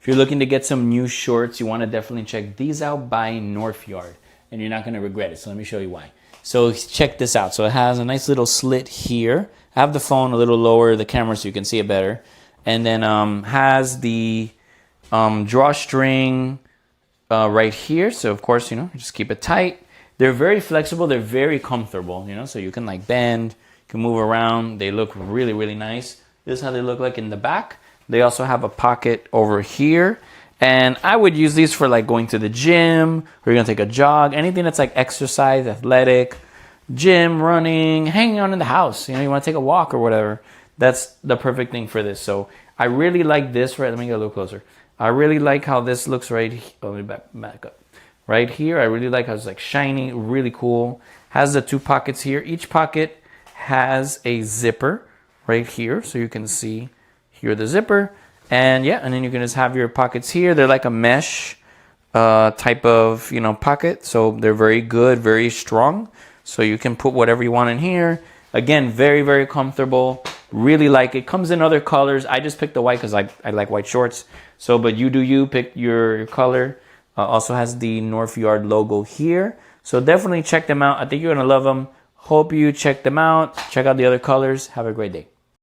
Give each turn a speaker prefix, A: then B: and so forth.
A: If you're looking to get some new shorts, you want to definitely check these out by Northyard, and you're not going to regret it. So let me show you why. So check this out. So it has a nice little slit here. I have the phone a little lower, the camera, so you can see it better. And then has the drawstring right here. So of course, just keep it tight. They're very flexible. They're very comfortable, so you can like bend, you can move around. They look really, really nice. This is how they look like in the back. They also have a pocket over here. And I would use these for like going to the gym, or you're gonna take a jog, anything that's like exercise, athletic, gym, running, hanging out in the house. You wanna take a walk or whatever. That's the perfect thing for this. So I really like this, right? Let me get a little closer. I really like how this looks right here. Oh, let me back up. Right here, I really like how it's like shiny, really cool. Has the 2 pockets here. Each pocket has a zipper right here. So you can see here the zipper. And yeah, and then you can just have your pockets here. They're like a mesh type of, pocket. So they're very good, very strong. So you can put whatever you want in here. Again, very, very comfortable. Really like it. Comes in other colors. I just picked the white because I like white shorts. So, but you do you, pick your color. Also has the Northyard logo here. So definitely check them out. I think you're going to love them. Hope you check them out. Check out the other colors. Have a great day.